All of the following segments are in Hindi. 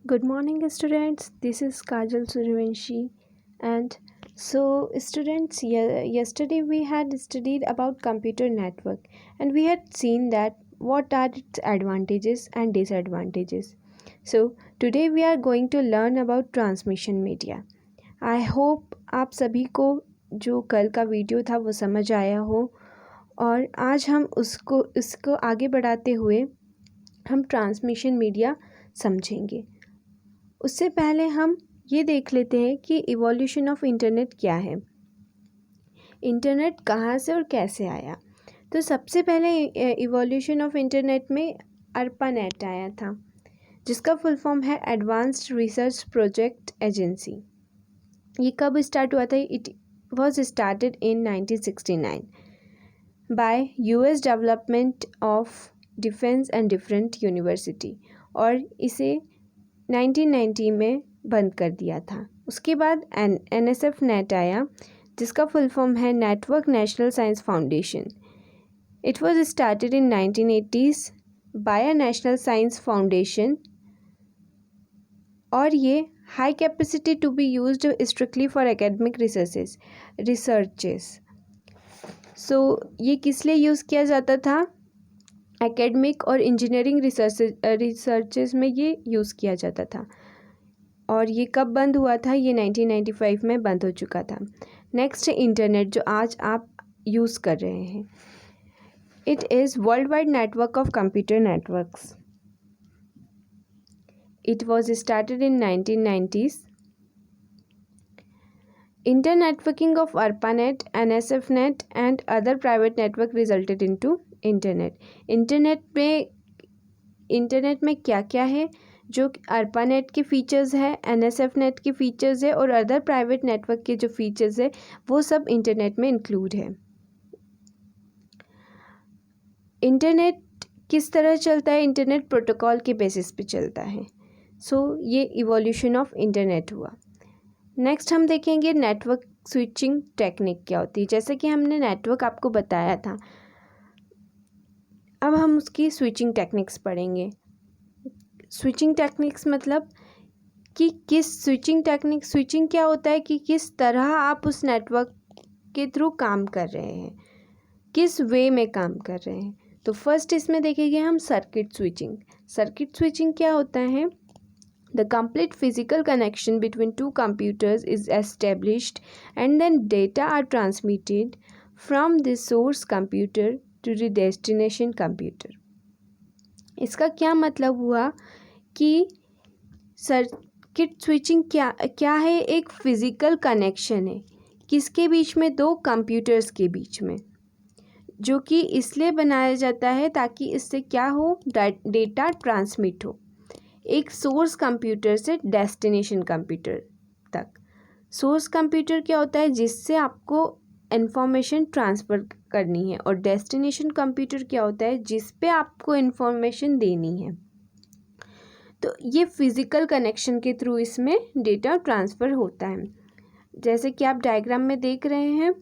Good morning, students. This is Kajal Suryavanshi. And so, students, yesterday we had studied about computer network and we had seen that what are its advantages and disadvantages. So, today we are going to learn about transmission media. I hope आप सभी को जो कल का वीडियो था वो समझ आया हो और आज हम उसको आगे बढ़ाते हुए हम ट्रांसमिशन मीडिया समझेंगे। उससे पहले हम ये देख लेते हैं कि इवोल्यूशन ऑफ इंटरनेट क्या है। इंटरनेट कहाँ से और कैसे आया। तो सबसे पहले इवोल्यूशन ऑफ इंटरनेट में अर्पानेट आया था, जिसका फुल फॉर्म है एडवांस्ड रिसर्च प्रोजेक्ट एजेंसी। ये कब स्टार्ट हुआ था? It was started in 1969 bye US development of defence and different university, और इसे 1990 में बंद कर दिया था। उसके बाद NSF नेट आया, जिसका फुल फॉर्म है network national science foundation. It was started in 1980s by a national science foundation, और ये high capacity to be used strictly for academic researches. So ये किस लिए यूज़ किया जाता था? एकेडमिक और इंजीनियरिंग रिसर्चेस में ये यूज़ किया जाता था। और ये कब बंद हुआ था? ये 1995 में बंद हो चुका था। नेक्स्ट, इंटरनेट जो आज आप यूज़ कर रहे हैं। It is world wide network of computer networks. It was started in 1990s. Internetworking of ARPANET, NSFNet and other private network resulted into internet. Internet में क्या क्या है? जो ARPANET के फीचर्स है, NSFNet के फीचर्स है और अदर प्राइवेट नेटवर्क के जो फीचर्स है वो सब इंटरनेट में इंक्लूड है। इंटरनेट किस तरह चलता है? इंटरनेट प्रोटोकॉल के बेसिस पे चलता है। ये इवोल्यूशन ऑफ इंटरनेट हुआ। नेक्स्ट हम देखेंगे नेटवर्क स्विचिंग टेक्निक क्या होती है। जैसे कि हमने नेटवर्क आपको बताया था, अब हम उसकी स्विचिंग टेक्निक्स पढ़ेंगे। स्विचिंग टेक्निक्स मतलब कि स्विचिंग क्या होता है कि किस तरह आप उस नेटवर्क के थ्रू काम कर रहे हैं, किस वे में काम कर रहे हैं। तो फर्स्ट इसमें देखेंगे हम सर्किट स्विचिंग क्या होता है? The complete physical connection between two computers is established and then data are transmitted from the source computer to the destination computer. इसका क्या मतलब हुआ कि सर्किट स्विचिंग क्या है? एक फिज़िकल कनेक्शन है किसके बीच में? दो कंप्यूटर्स के बीच में, जो कि इसलिए बनाया जाता है ताकि इससे क्या हो? डेटा ट्रांसमिट हो एक सोर्स कंप्यूटर से डेस्टिनेशन कंप्यूटर तक। सोर्स कंप्यूटर क्या होता है? जिससे आपको इन्फॉर्मेशन ट्रांसफ़र करनी है, और डेस्टिनेशन कंप्यूटर क्या होता है? जिस पे आपको इन्फॉर्मेशन देनी है। तो ये फिज़िकल कनेक्शन के थ्रू इसमें डेटा ट्रांसफ़र होता है। जैसे कि आप डायग्राम में देख रहे हैं,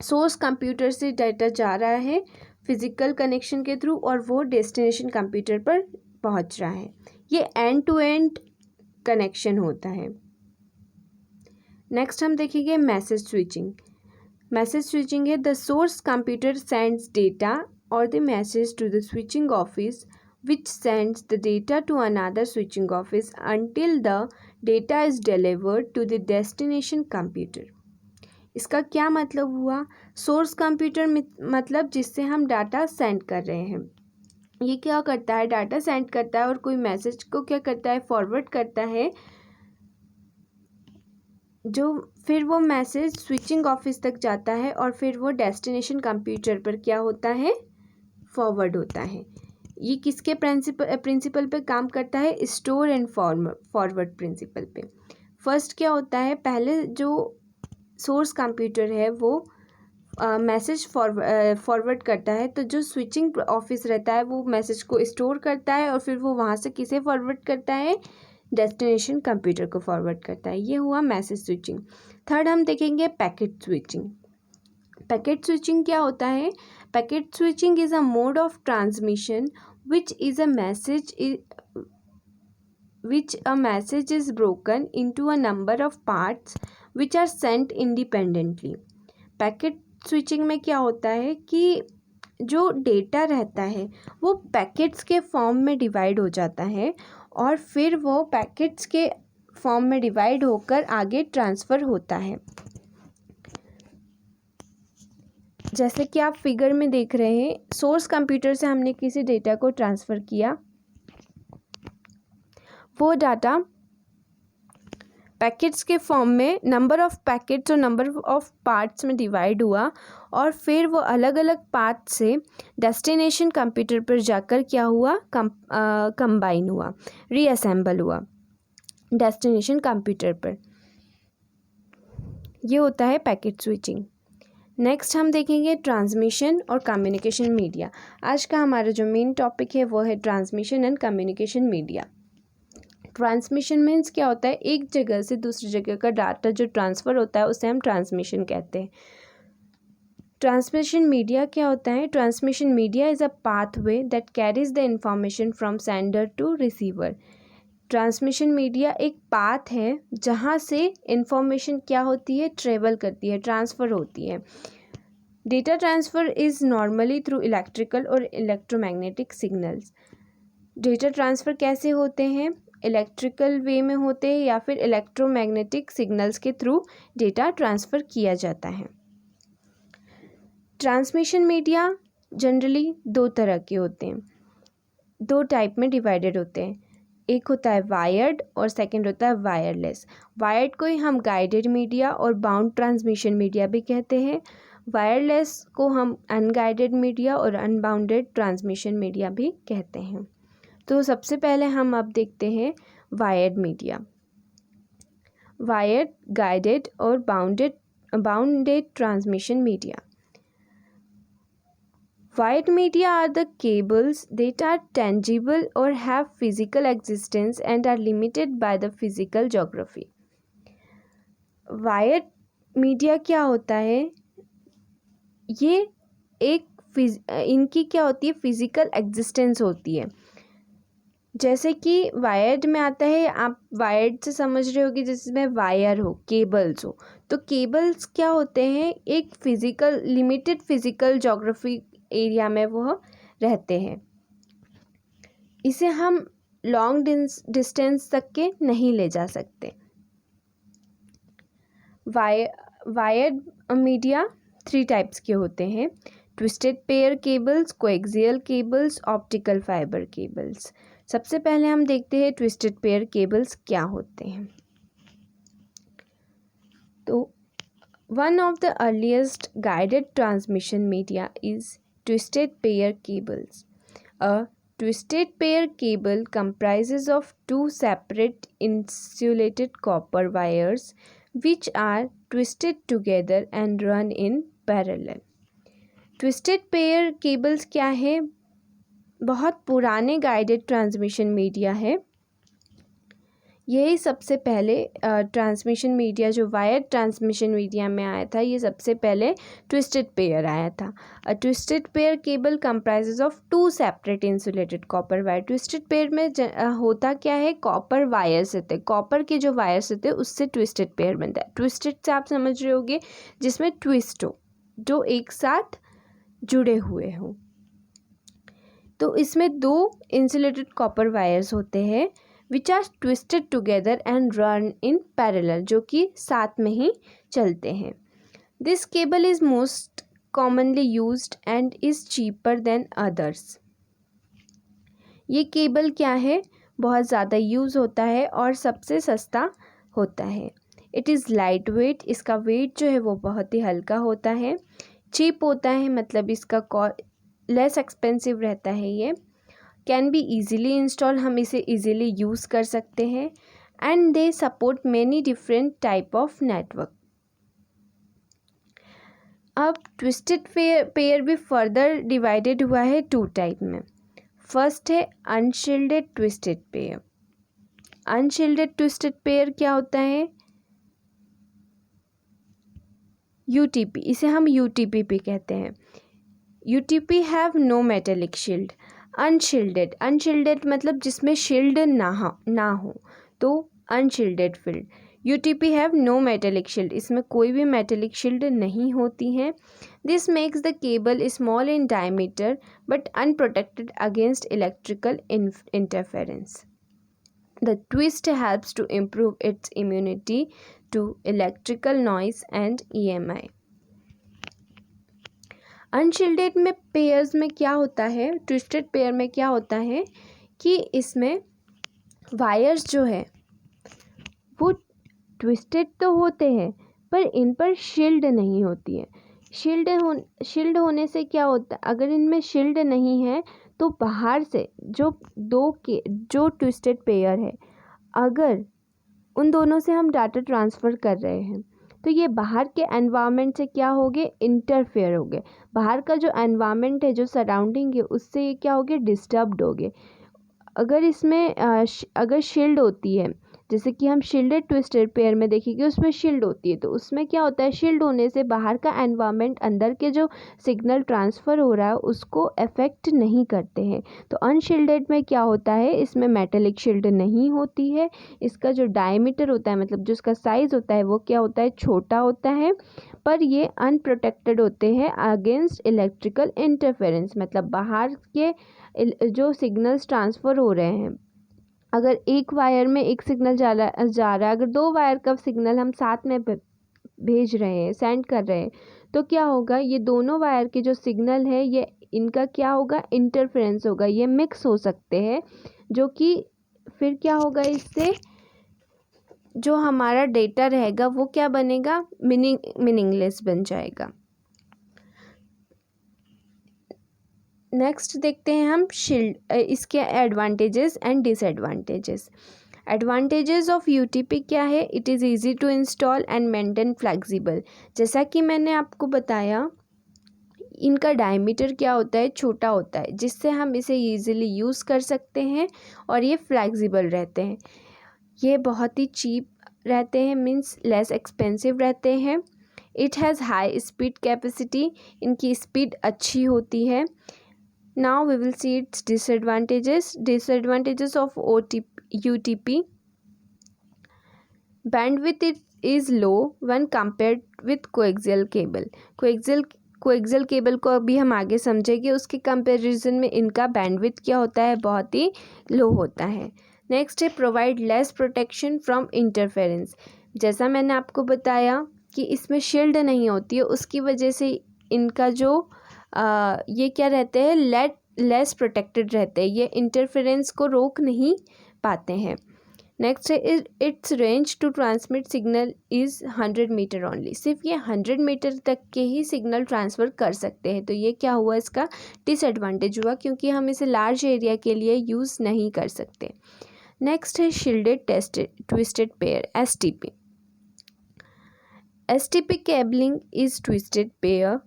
सोर्स कंप्यूटर से डाटा जा रहा है फिज़िकल कनेक्शन के थ्रू और वो डेस्टिनेशन कंप्यूटर पर पहुंच रहा है। ये एंड टू एंड कनेक्शन होता है। नेक्स्ट हम देखेंगे मैसेज स्विचिंग है the source computer sends data और the message to the switching office which sends the data to another switching office until the data is delivered to the destination computer. इसका क्या मतलब हुआ? सोर्स कंप्यूटर मतलब जिससे हम डाटा सेंड कर रहे हैं, ये क्या करता है? डाटा सेंड करता है और कोई मैसेज को क्या करता है? फॉरवर्ड करता है, जो फिर वो मैसेज स्विचिंग ऑफिस तक जाता है और फिर वो डेस्टिनेशन कंप्यूटर पर क्या होता है? फॉरवर्ड होता है। ये किसके प्रिंसिपल पे काम करता है? स्टोर एंड फॉरवर्ड प्रिंसिपल पे। फर्स्ट क्या होता है? पहले जो सोर्स कंप्यूटर है वो मैसेज फॉरवर्ड करता है, तो जो स्विचिंग ऑफिस रहता है वो मैसेज को स्टोर करता है और फिर वो वहाँ से किसे फॉरवर्ड करता है? डेस्टिनेशन कंप्यूटर को फॉरवर्ड करता है। ये हुआ मैसेज स्विचिंग। थर्ड हम देखेंगे पैकेट स्विचिंग क्या होता है? Packet switching is a mode of transmission which is a message which a message is broken into a number of parts which are sent independently. Packet switching में क्या होता है कि जो डेटा रहता है वो पैकेट्स के फॉर्म में डिवाइड हो जाता है और फिर वो पैकेट्स के फॉर्म में डिवाइड होकर आगे ट्रांसफ़र होता है। जैसे कि आप फिगर में देख रहे हैं, सोर्स कंप्यूटर से हमने किसी डेटा को ट्रांसफ़र किया, वो डाटा पैकेट्स के फॉर्म में नंबर ऑफ़ पैकेट्स और नंबर ऑफ़ पार्ट्स में डिवाइड हुआ और फिर वो अलग अलग पार्ट से डेस्टिनेशन कंप्यूटर पर जाकर क्या हुआ, कंबाइन हुआ, रीअसेंबल हुआ डेस्टिनेशन कंप्यूटर पर। ये होता है पैकेट स्विचिंग। नेक्स्ट हम देखेंगे ट्रांसमिशन और कम्युनिकेशन मीडिया। आज का हमारा जो मेन टॉपिक है वो है transmission and communication media. Transmission means क्या होता है, एक जगह से दूसरी जगह का डाटा जो ट्रांसफ़र होता है उसे हम ट्रांसमिशन कहते हैं। ट्रांसमिशन मीडिया क्या होता है, transmission media is a pathway that carries the information from sender to receiver. Transmission media एक पाथ है जहाँ से इंफॉर्मेशन क्या होती है, ट्रेवल करती है, ट्रांसफ़र होती है। Data transfer is normally through electrical और इलेक्ट्रोमैग्नेटिक सिग्नल्स। डेटा ट्रांसफ़र कैसे होते हैं, इलेक्ट्रिकल वे में होते हैं या फिर इलेक्ट्रोमैग्नेटिक सिग्नल्स के थ्रू डेटा ट्रांसफ़र किया जाता है। ट्रांसमिशन मीडिया जनरली दो तरह के होते हैं, दो टाइप में डिवाइडेड होते हैं। एक होता है वायर्ड और सेकंड होता है वायरलेस। वायर्ड को ही हम गाइडेड मीडिया और बाउंड ट्रांसमिशन मीडिया भी कहते हैं। वायरलेस को हम अनगाइडेड मीडिया और अनबाउंडेड ट्रांसमिशन मीडिया भी कहते हैं। तो सबसे पहले हम अब देखते हैं वायर्ड मीडिया। वायर्ड, गाइडेड और bounded transmission media. Wired media are the cables that are tangible or have physical existence and are limited by the physical geography. Wired media क्या होता है, ये इनकी क्या होती है, फिज़िकल एग्जिस्टेंस होती है। जैसे कि वायर्ड में आता है, आप वायर्ड से समझ रहे होगे जिसमें वायर हो, केबल्स हो, तो केबल्स क्या होते हैं, एक physical limited physical geography area में वो रहते हैं। इसे हम लॉन्ग डिस्टेंस तक के नहीं ले जा सकते। वायर्ड मीडिया 3 टाइप्स के होते हैं, twisted pair cables, coaxial cables, optical fibre cables. सबसे पहले हम देखते हैं ट्विस्टेड पेयर केबल्स क्या होते हैं। तो one of the earliest guided transmission media is twisted pair cables. A twisted pair cable comprises of two separate insulated copper wires which are twisted together and run in parallel. Twisted pair cables क्या है, बहुत पुराने गाइडेड ट्रांसमिशन मीडिया है। यही सबसे पहले ट्रांसमिशन मीडिया जो वायर ट्रांसमिशन मीडिया में आया था, ये सबसे पहले ट्विस्टेड पेयर आया था। A twisted pair cable comprises of 2 separate insulated copper wire. Twisted pair में होता क्या है, कॉपर वायर्स होते हैं, कॉपर के जो वायर्स होते हैं उससे ट्विस्टेड पेयर बनता है। ट्विस्टेड से आप समझ रहे होगे जिसमें ट्विस्ट हो, जो एक साथ जुड़े हुए हों। तो इसमें 2 इंसुलेटेड कॉपर वायर्स होते हैं which are twisted together and run in parallel, जो कि साथ में ही चलते हैं। This cable is most commonly used and is cheaper than others. ये केबल क्या है, बहुत ज़्यादा यूज़ होता है और सबसे सस्ता होता है। It is light weight, इसका वेट जो है वो बहुत ही हल्का होता है। चीप होता है मतलब इसका लेस एक्सपेंसिव रहता है। ये कैन बी ईज़िली इंस्टॉल, हम इसे ईज़िली यूज़ कर सकते हैं। And they support many different type of network. अब ट्विस्टेड पेयर भी फर्दर डिवाइडेड हुआ है 2 टाइप में। फर्स्ट है unshielded twisted pair. Unshielded twisted pair क्या होता है, यूटीपी, इसे हम यूटीपी भी कहते हैं। UTP have no metallic shield. Unshielded, unshielded मतलब जिसमें शील्ड ना हो तो unshielded field. UTP have no metallic shield, इसमें कोई भी मेटेलिक शील्ड नहीं होती है। This makes the cable small in diameter but unprotected against electrical interference. The twist helps to improve its immunity to electrical noise and EMI. Unshielded में पेयर्स में क्या होता है, ट्विस्टेड पेयर में क्या होता है कि इसमें वायर्स जो है वो ट्विस्टेड तो होते हैं पर इन पर शील्ड नहीं होती है। शील्ड होने से क्या होता है, अगर इनमें शील्ड नहीं है तो बाहर से जो ट्विस्टेड पेयर है, अगर उन दोनों से हम डाटा ट्रांसफ़र कर रहे हैं तो ये बाहर के एनवायरनमेंट से क्या हो गए, इंटरफेयर हो गए। बाहर का जो एनवायरनमेंट है, जो सराउंडिंग है, उससे ये क्या हो गए, डिस्टर्ब्ड हो गए। अगर इसमें अगर शील्ड होती है, जैसे कि हम शील्डेड ट्विस्टेड पेयर में देखेंगे उसमें शील्ड होती है, तो उसमें क्या होता है, शील्ड होने से बाहर का एनवायरनमेंट अंदर के जो सिग्नल ट्रांसफ़र हो रहा है उसको अफेक्ट नहीं करते हैं। तो अनशील्डेड में क्या होता है, इसमें मेटेलिक शील्ड नहीं होती है। इसका जो डायमीटर होता है, मतलब जो इसका साइज़ होता है, वो क्या होता है, छोटा होता है। पर ये अनप्रोटेक्टेड होते हैं अगेंस्ट इलेक्ट्रिकल इंटरफेरेंस, मतलब बाहर के जो सिग्नल्स ट्रांसफ़र हो रहे हैं, अगर एक वायर में एक सिग्नल जा रहा है, अगर दो वायर का सिग्नल हम साथ में भेज रहे हैं, सेंड कर रहे हैं, तो क्या होगा, ये दोनों वायर के जो सिग्नल है ये इनका क्या होगा, इंटरफेरेंस होगा, ये मिक्स हो सकते हैं, जो कि फिर क्या होगा, इससे जो हमारा डेटा रहेगा वो क्या बनेगा, मीनिंगलेस बन जाएगा। नेक्स्ट देखते हैं हम शील्ड, इसके advantages and disadvantages. Advantages of UTP क्या है, it is easy to install and maintain flexible. जैसा कि मैंने आपको बताया, इनका डायमीटर क्या होता है, छोटा होता है, जिससे हम इसे ईजिली यूज़ कर सकते हैं और ये फ्लेक्सिबल रहते हैं। ये बहुत ही चीप रहते हैं, मीन्स लेस एक्सपेंसिव रहते हैं। It has high speed capacity, इनकी स्पीड अच्छी होती है। Now we will see its disadvantages. Disadvantages of UTP. Bandwidth is low when compared with coaxial cable. Coaxial cable को अभी हम आगे समझेंगे, उसके कंपैरिजन में इनका बैंडविड्थ क्या होता है, बहुत ही लो होता है। नेक्स्ट है provide less protection from interference. जैसा मैंने आपको बताया कि इसमें शील्ड नहीं होती है, उसकी वजह से इनका जो ये क्या रहते हैं, लेस प्रोटेक्टेड रहते हैं, ये इंटरफेरेंस को रोक नहीं पाते हैं। नेक्स्ट है its range to transmit signal is 100 meter only. सिर्फ ये 100 मीटर तक के ही सिग्नल ट्रांसफ़र कर सकते हैं, तो ये क्या हुआ, इसका डिसएडवांटेज हुआ, क्योंकि हम इसे लार्ज एरिया के लिए यूज़ नहीं कर सकते। नेक्स्ट है shielded twisted pair, STP। STP cabling is twisted pair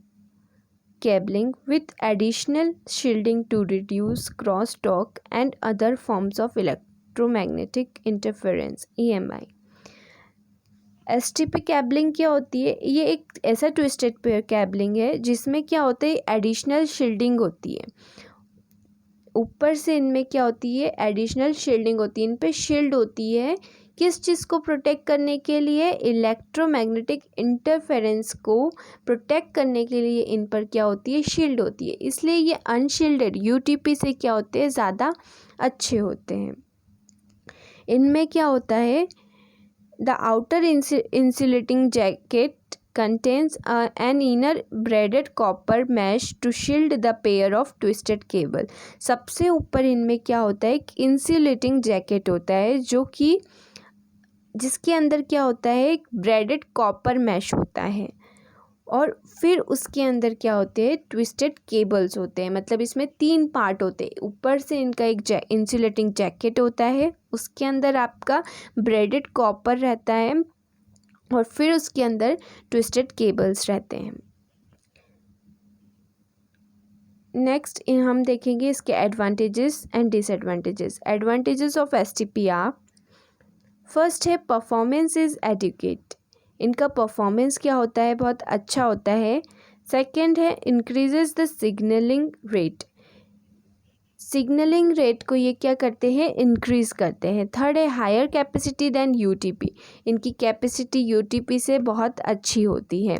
cabling with additional shielding to reduce crosstalk and other forms of electromagnetic interference, EMI। STP कैबलिंग क्या होती है, ये एक ऐसा ट्विस्टेड पेयर कैबलिंग है जिसमें क्या होता है, एडिशनल शील्डिंग होती है। ऊपर से इनमें क्या होती है, एडिशनल शील्डिंग होती है, इन पे शील्ड होती है। किस चीज़ को प्रोटेक्ट करने के लिए, इलेक्ट्रोमैग्नेटिक इंटरफेरेंस को प्रोटेक्ट करने के लिए इन पर क्या होती है, शील्ड होती है। इसलिए ये अनशील्डेड यूटीपी से क्या होते हैं, ज़्यादा अच्छे होते हैं। इनमें क्या होता है, the outer insulating jacket contains an inner braided copper mesh to shield the pair of twisted cable। सबसे ऊपर इनमें क्या होता है, इंसुलेटिंग जैकेट होता है, जो कि जिसके अंदर क्या होता है, एक ब्रेडेड कॉपर मैश होता है, और फिर उसके अंदर क्या होते हैं, ट्विस्टेड केबल्स होते हैं। मतलब इसमें 3 पार्ट होते हैं। ऊपर से इनका एक इंसुलेटिंग जैकेट होता है, उसके अंदर आपका ब्रेडेड कॉपर रहता है, और फिर उसके अंदर ट्विस्टेड केबल्स रहते हैं। नेक्स्ट हम देखेंगे इसके advantages and disadvantages. Advantages of STP आप, फर्स्ट है परफॉर्मेंस इज़ एडिक्वेट। इनका परफॉर्मेंस क्या होता है, बहुत अच्छा होता है। सेकंड है increases the signalling rate. Signalling rate को ये क्या करते हैं, इंक्रीज़ करते हैं। थर्ड है हायर कैपेसिटी देन यूटीपी, इनकी कैपेसिटी यूटीपी से बहुत अच्छी होती है।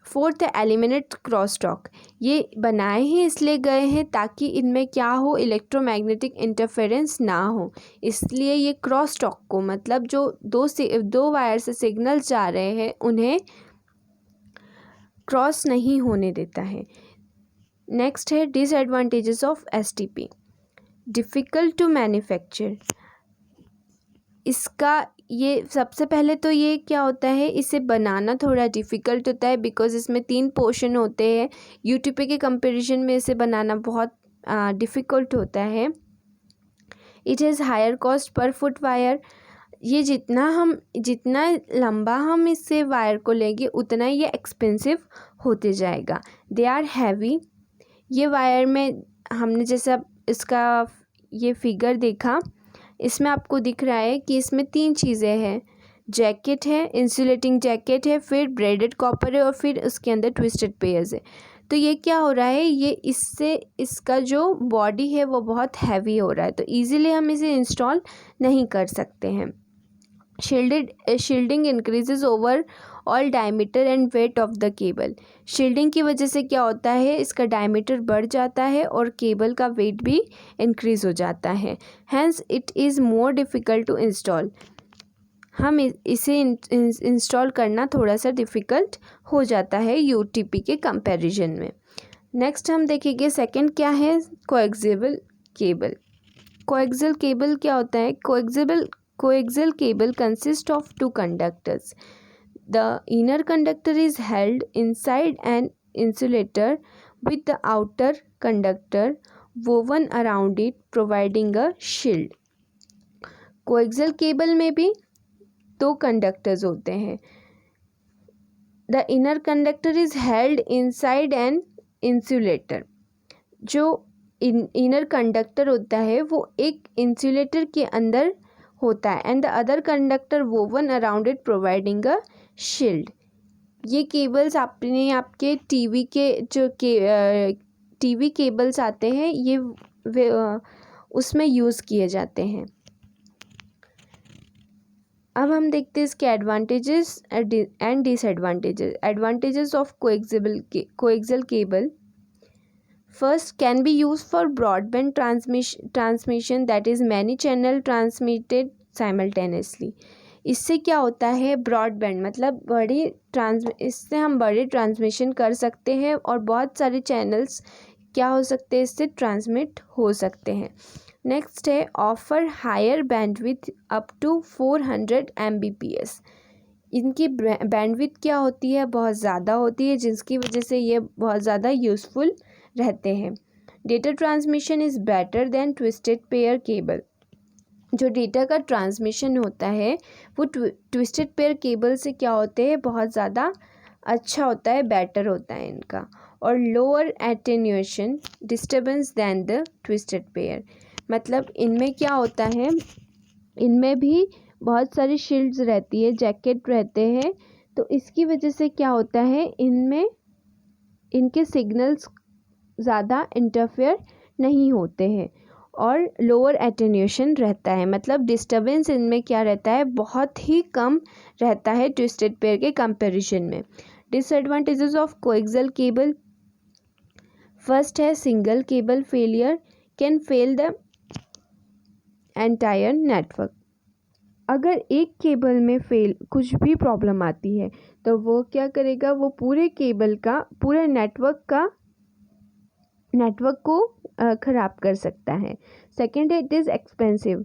फोर्थ है एलिमिनेट क्रॉस टॉक, ये बनाए ही इसलिए गए हैं ताकि इनमें क्या हो, इलेक्ट्रोमैग्नेटिक इंटरफेरेंस ना हो, इसलिए ये क्रॉस टॉक को, मतलब जो दो वायर से सिग्नल्स जा रहे हैं उन्हें क्रॉस नहीं होने देता है। नेक्स्ट है disadvantages of STP, difficult to manufacture, इसका ये सबसे पहले तो ये क्या होता है, इसे बनाना थोड़ा डिफ़िकल्ट होता है बिकॉज़ इसमें 3 पोर्शन होते हैं। यूटीपी के कंपैरिजन में इसे बनाना बहुत डिफ़िकल्ट होता है। It has higher cost per foot wire, ये जितना लंबा हम इससे वायर को लेंगे उतना ये एक्सपेंसिव होते जाएगा। दे आर हैवी, ये वायर में हमने जैसा इसका ये फिगर देखा, इसमें आपको दिख रहा है कि इसमें 3 चीज़ें हैं, जैकेट है, इंसुलेटिंग जैकेट है, फिर ब्रेडेड कॉपर है और फिर उसके अंदर ट्विस्टेड पेयर्स है। तो ये क्या हो रहा है, ये इससे इसका जो बॉडी है वो बहुत हैवी हो रहा है, तो इजीली हम इसे इंस्टॉल नहीं कर सकते हैं। Shielding increases over all diameter and weight of the cable, shielding की वजह से क्या होता है, इसका डायमीटर बढ़ जाता है और केबल का वेट भी इंक्रीज़ हो जाता है। Hence it is more difficult to install, हम इसे इंस्टॉल करना थोड़ा सा डिफ़िकल्ट हो जाता है यूटीपी के कंपैरिजन में। नेक्स्ट हम देखेंगे सेकंड क्या है, कोएक्सियल केबल। कोएक्सियल केबल क्या होता है, coaxial cable consists of 2 conductors. The inner conductor is held inside an insulator with the outer conductor woven around it, providing a shield. Coaxial cable में भी 2 कंडक्टर्स होते हैं। The inner conductor is held inside an insulator. जो इनर कंडक्टर होता है वो एक इंसुलेटर के अंदर होता है, and the other conductor woven around it providing a shield. ये केबल्स आपके टीवी के जो टीवी केबल्स आते हैं ये उसमें यूज़ किए जाते हैं। अब हम देखते हैं इसके advantages and disadvantages. Advantages of coaxial cable, first can be used for broadband transmission that is many channel transmitted simultaneously. इससे क्या होता है, ब्रॉडबैंड मतलब इससे हम बड़े ट्रांसमिशन कर सकते हैं और बहुत सारे चैनल्स क्या हो सकते हैं, इससे ट्रांसमिट हो सकते हैं। नेक्स्ट है offer higher bandwidth up to 400 Mbps, इनकी बैंडविड्थ क्या होती है, बहुत ज़्यादा होती है, जिसकी वजह से ये बहुत ज़्यादा यूज़फुल रहते हैं। Data transmission is better than twisted pair cable, जो डेटा का ट्रांसमिशन होता है वो ट्विस्टेड पेयर केबल से क्या होते हैं, बहुत ज़्यादा अच्छा होता है, बेटर होता है इनका। और lower attenuation disturbance than the twisted pair, मतलब इनमें क्या होता है, इनमें भी बहुत सारी शील्ड्स रहती है, जैकेट रहते हैं, तो इसकी वजह से क्या होता है, इनमें इनके सिग्नल्स ज़्यादा इंटरफेयर नहीं होते हैं और लोअर एटेन्यूएशन रहता है, मतलब डिस्टर्बेंस इनमें क्या रहता है, बहुत ही कम रहता है ट्विस्टेड पेयर के कंपैरिजन में। Disadvantages of coaxial cable, first है single cable failure can fail the entire network, अगर एक केबल में कुछ भी प्रॉब्लम आती है तो वो क्या करेगा, वो पूरे केबल का पूरे नेटवर्क को ख़राब कर सकता है। सेकेंड है इट इज़ एक्सपेंसिव,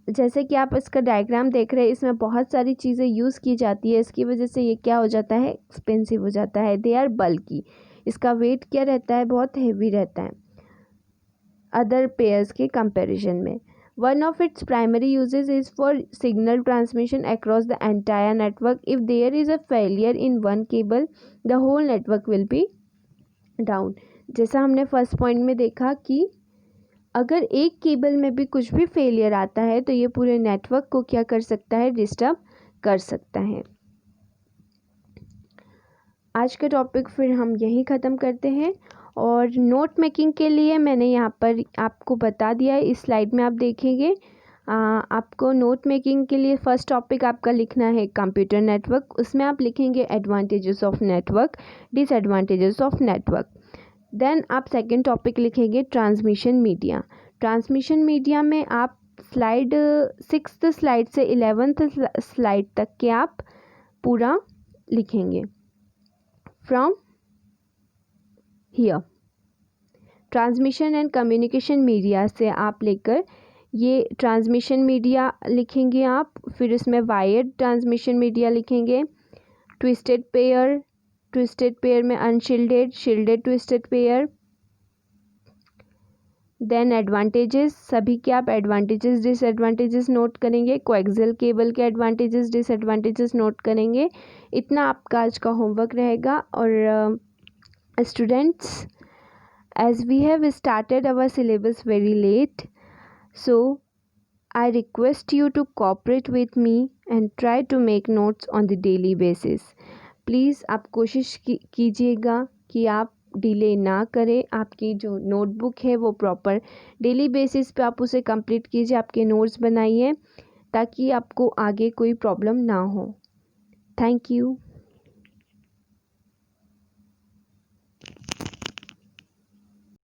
जैसे कि आप इसका डायग्राम देख रहे हैं, इसमें बहुत सारी चीज़ें यूज़ की जाती है, इसकी वजह से ये क्या हो जाता है, एक्सपेंसिव हो जाता है। दे आर बल्की, इसका वेट क्या रहता है, बहुत हेवी रहता है अदर पेयर्स के कंपैरिजन में। One of its primary uses is for signal transmission across the entire network. If there is a failure in one cable, the whole network will be down. जैसा हमने फर्स्ट पॉइंट में देखा कि अगर एक केबल में भी कुछ भी फेलियर आता है तो ये पूरे नेटवर्क को क्या कर सकता है, डिस्टर्ब कर सकता है। आज का टॉपिक फिर हम यहीं ख़त्म करते हैं और नोट मेकिंग के लिए मैंने यहाँ पर आपको बता दिया है, इस स्लाइड में आप देखेंगे। आपको नोट मेकिंग के लिए फर्स्ट टॉपिक आपका लिखना है कंप्यूटर नेटवर्क। उसमें आप लिखेंगे advantages of network, disadvantages of network. Then आप सेकंड टॉपिक लिखेंगे ट्रांसमिशन मीडिया। ट्रांसमिशन मीडिया में आप स्लाइड 6th स्लाइड से 11th स्लाइड तक के आप पूरा लिखेंगे from here. Transmission and communication media से आप लेकर ये ट्रांसमिशन मीडिया लिखेंगे आप, फिर उसमें वायर्ड ट्रांसमिशन मीडिया लिखेंगे, ट्विस्टेड पेयर में unshielded, shielded twisted pair. Then advantages, सभी के आप एडवांटेजेस डिसएडवांटेजेस नोट करेंगे, कोएक्सियल केबल के एडवांटेजेस डिसएडवांटेजेस नोट करेंगे। इतना आपका आज का होमवर्क रहेगा। और students, as we have started our syllabus very late, so I request you to cooperate with me and try to make notes on the daily basis. Please आप कोशिश कीजिएगा कि आप डिले ना करें, आपकी जो नोटबुक है वो प्रॉपर डेली बेसिस पे आप उसे कंप्लीट कीजिए, आपके नोट्स बनाइए ताकि आपको आगे कोई प्रॉब्लम ना हो। Thank you.